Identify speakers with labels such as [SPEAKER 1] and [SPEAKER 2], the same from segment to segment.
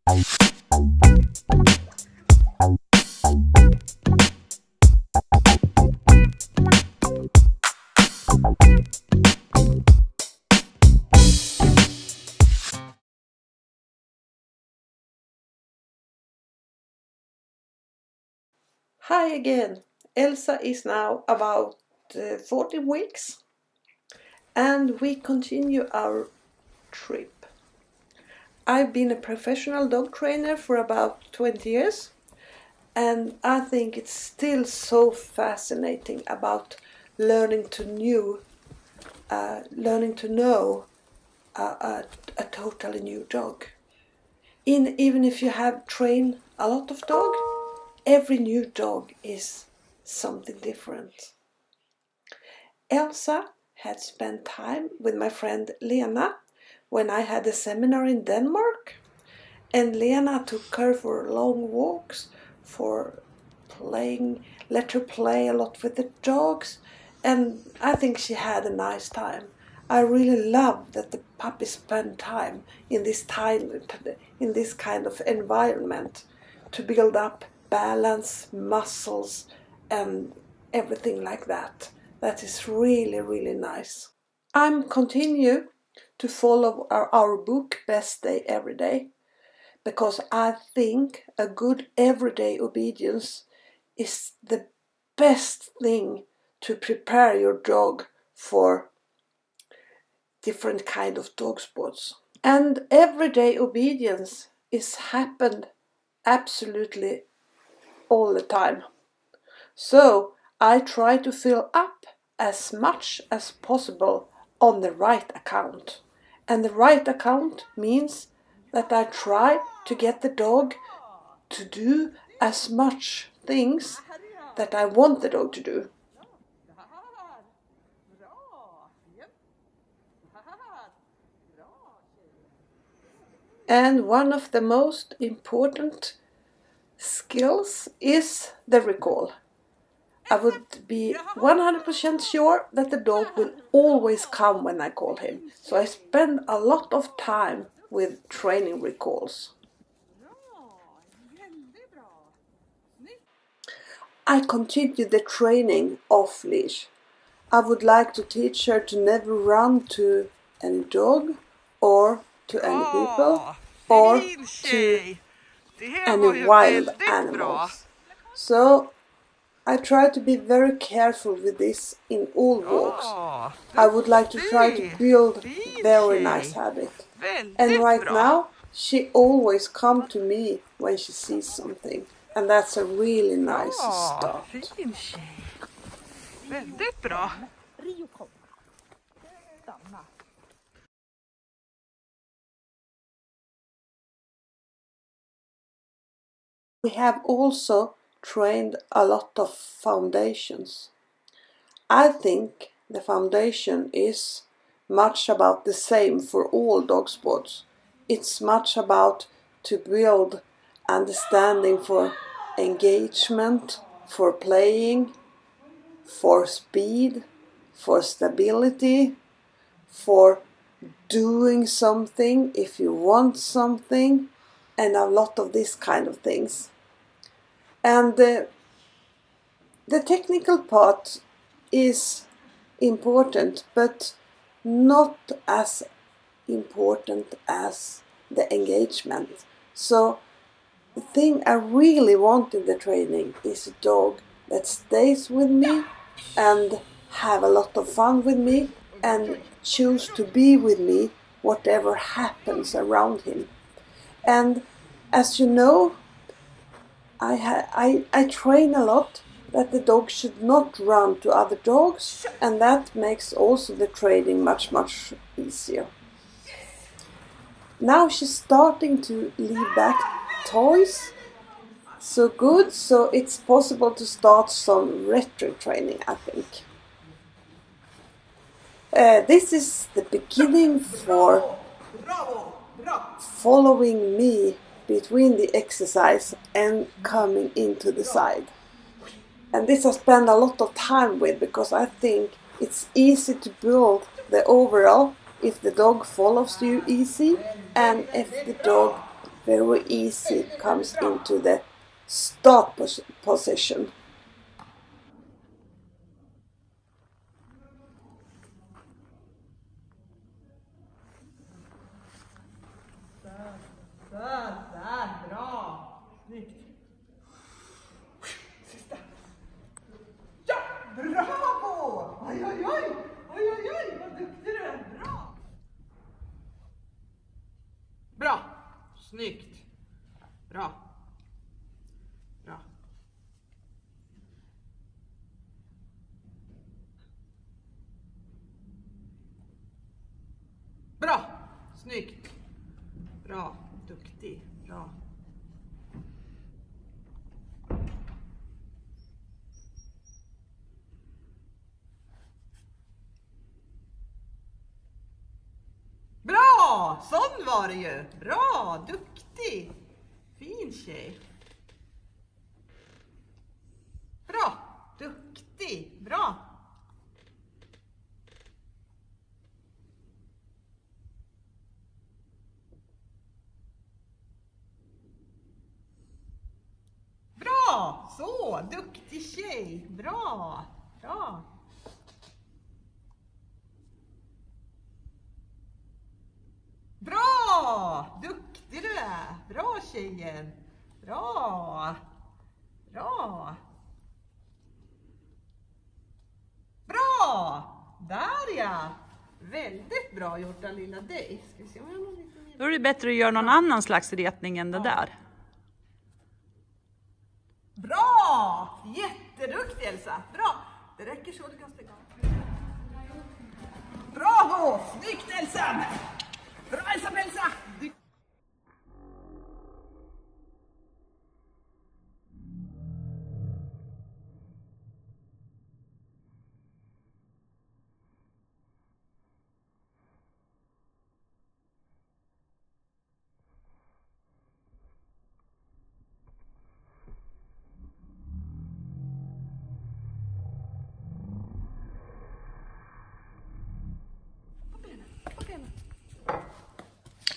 [SPEAKER 1] Hi again. Elsa is now about 14 weeks and we continue our trip. I've been a professional dog trainer for about 20 years and I think it's still so fascinating about learning to know a totally new dog. Even if you have trained a lot of dogs, every new dog is something different. Elsa had spent time with my friend Lena when I had a seminar in Denmark, and Lena took her for long walks, for playing, let her play a lot with the dogs, and I think she had a nice time. I really love that the puppies spend time in this kind of environment to build up balance, muscles, and everything like that. That is really, really nice. I'm continue to follow our book Best Day Every Day because I think a good everyday obedience is the best thing to prepare your dog for different kind of dog sports. And everyday obedience is happened absolutely all the time. So I try to fill up as much as possible on the right account. And the right account means that I try to get the dog to do as much things that I want the dog to do. And one of the most important skills is the recall. I would be 100% sure that the dog will always come when I call him. So I spend a lot of time with training recalls. I continue the training off leash. I would like to teach her to never run to any dog or to any people or to any wild animals. So I try to be very careful with this in all walks. I would like to try to build very nice habit. And right now she always comes to me when she sees something. And that's a really nice start.
[SPEAKER 2] Väldigt bra.
[SPEAKER 1] We have also trained a lot of foundations. I think the foundation is much about the same for all dog sports. It's much about to build understanding for engagement, for playing, for speed, for stability, for doing something if you want something, and a lot of these kind of things. And the technical part is important, but not as important as the engagement. So the thing I really want in the training is a dog that stays with me and have a lot of fun with me and choose to be with me whatever happens around him. And as you know, I train a lot that the dog should not run to other dogs, and that makes also the training much easier. Now she's starting to leave back toys. So good, so it's possible to start some retro training, I think. This is the beginning for following me between the exercise and coming into the side. And this I spend a lot of time with because I think it's easy to build the overall if the dog follows you easy and if the dog very easy comes into the start position.
[SPEAKER 2] Där, bra! Snyggt! Sista! Ja, bravo! Oj, oj, oj! Oj, oj, oj! Vad duktig du är! Bra! Bra! Snyggt! Bra! Bra! Bra! Snyggt! Bra! Duktig! Bra! Bra! Sån var det ju! Bra! Duktig! Fin tjej! Bra! Duktig! Bra! Bra! Så! Duktig tjej! Bra! Bra! Bra! Duktig du är! Bra tjejen! Bra! Bra! Bra! Där ja! Väldigt bra gjort av lilla dig. Ska vi se om jag har någon lite mer.
[SPEAKER 3] Då är det bättre att göra någon annan slags retning än det där.
[SPEAKER 2] Bra! Jätteduktig Elsa! Bra! Det räcker så, du kan stänga av. Bravo! Snyggt Elsa! Bra Elsa!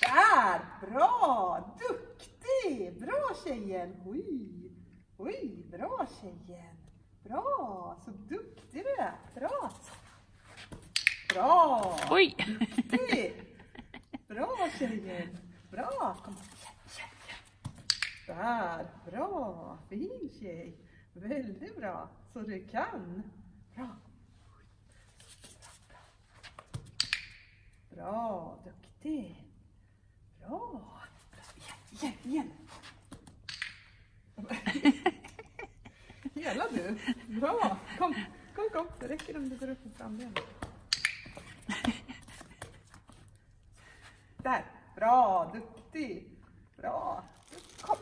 [SPEAKER 2] Där! Bra! Duktig! Bra tjejen! Oj! Oj! Bra tjejen! Bra! Så duktig du är! Bra! Bra!
[SPEAKER 3] Oj!
[SPEAKER 2] Duktig! Bra tjejen! Bra! Kom. Där! Bra! Fin tjej! Väldigt bra! Så du kan! Bra! Bra! Duktig! Bra! Igen! Hela du! Bra! Kom! Det räcker om du går upp med frambenen. Där! Bra! Duktig! Bra! Kom!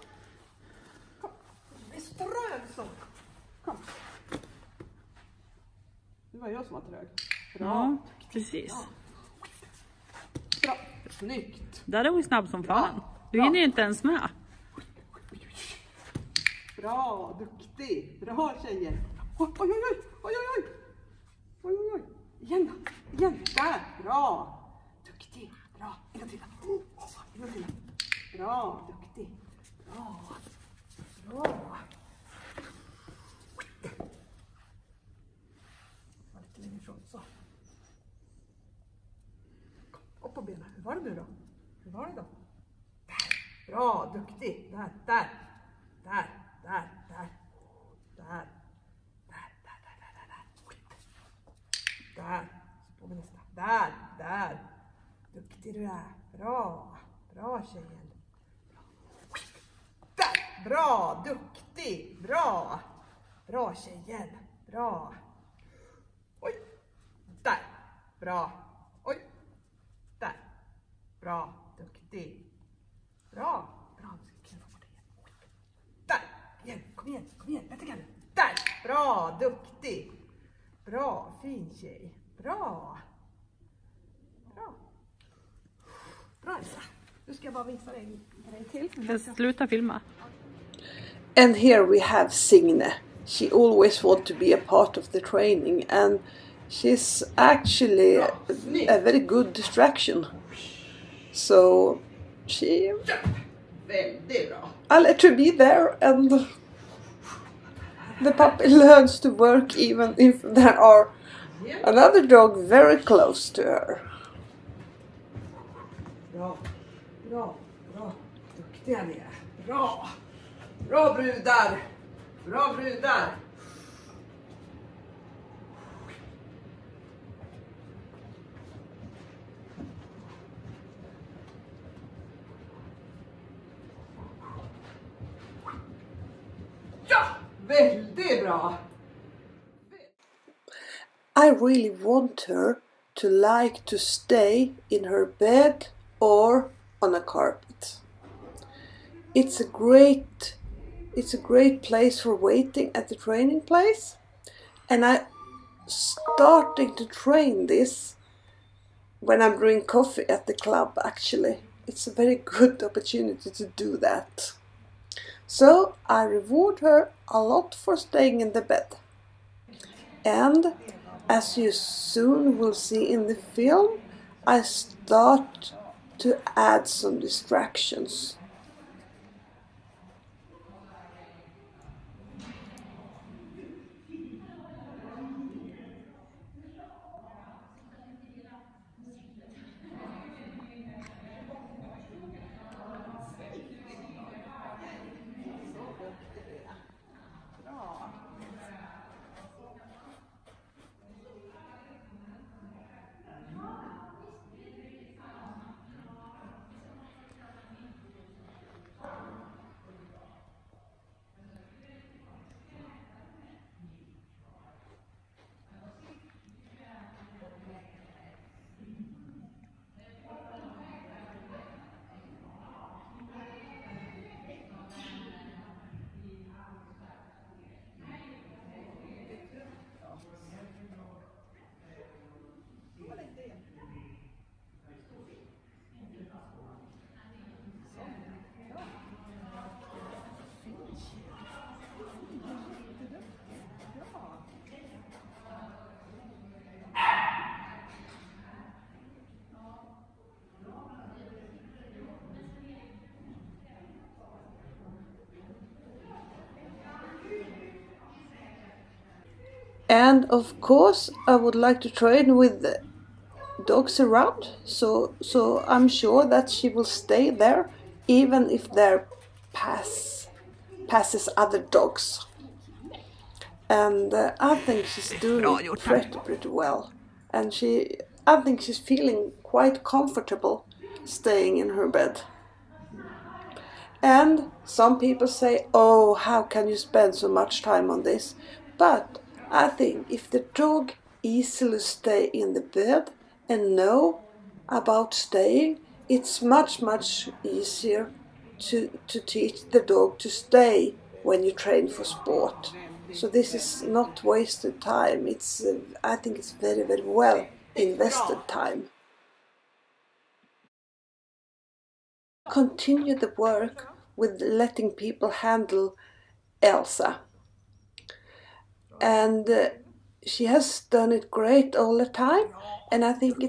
[SPEAKER 2] Det är så trög så! Kom! Det var jag som var trög. Bra!
[SPEAKER 3] Ja, precis.
[SPEAKER 2] Bra! Snyggt!
[SPEAKER 3] Där är hon snabb som fan. Du hinner ju inte ens med.
[SPEAKER 2] Bra, duktig. Bra tjejer. Oj. Igen. Där. Bra. Duktig. Bra. En gång till. Bra, duktig. Bra. Var lite längre ifrån. Så. Kom, upp på benen. Hur var det nu då? Där. Bra, duktig. Där. Där. Så på med nästa. Där. Duktig du är. Bra tjejen. Där. Bra, duktig. Bra tjejen. Bra. Oj. Där. Bra. Oj. Där. Bra, duktig. Bra. Där. Igen. Kom igen. Bättre kan du. Där. Bra, duktig. Bra, fin tjej. Bra Elsa. Nu ska jag bara visa dig en grej till.
[SPEAKER 3] Jag ska sluta filma.
[SPEAKER 1] And here we have Signe. She always wants to be a part of the training, and she's actually a very good distraction. So she
[SPEAKER 2] Väldigt bra.
[SPEAKER 1] I let her be there, and the puppy learns to work even if there are another dog very close to her.
[SPEAKER 2] Bra, bra, bra. Duktiga ni är. Bra. Bra brudar. Bra brudar. Ja, väldigt bra.
[SPEAKER 1] I really want her to like to stay in her bed or on a carpet. It's a great place for waiting at the training place, and I starting to train this when I'm brewing coffee at the club. Actually, it's a very good opportunity to do that. So I reward her a lot for staying in the bed. And as you soon will see in the film, I start to add some distractions. And of course, I would like to train with the dogs around, so I'm sure that she will stay there, even if there passes other dogs. And I think she's doing it pretty well, and I think she's feeling quite comfortable staying in her bed. And some people say, "Oh, how can you spend so much time on this?" But I think if the dog easily stay in the bed and know about staying, it's much easier to teach the dog to stay when you train for sport. So this is not wasted time. I think it's very well invested time. Continue the work with letting people handle Elsa. And she has done it great all the time, and I think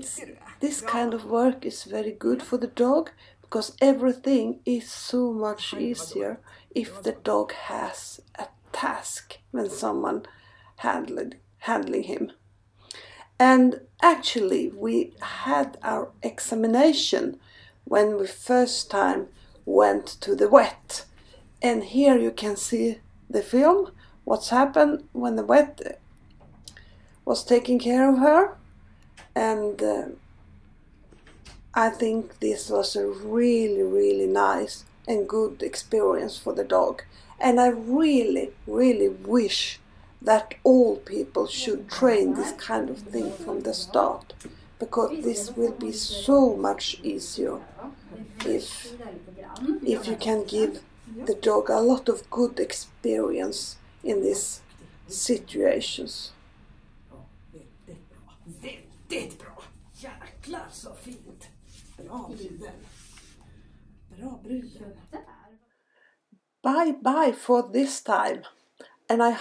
[SPEAKER 1] this kind of work is very good for the dog, because everything is so much easier if the dog has a task when someone handling him. And actually we had our examination when we first time went to the vet, and here you can see the film, what's happened when the vet was taking care of her. And I think this was a really nice and good experience for the dog, and I really wish that all people should train this kind of thing from the start, because this will be so much easier if you can give the dog a lot of good experience in these situations.
[SPEAKER 2] Väldigt bra. Jäklar så fint. Bra bruden. Bra bruden.
[SPEAKER 1] Bye for this time, and I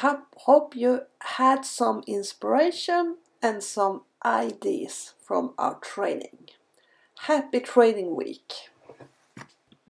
[SPEAKER 1] hope you had some inspiration and some ideas from our training. Happy training week!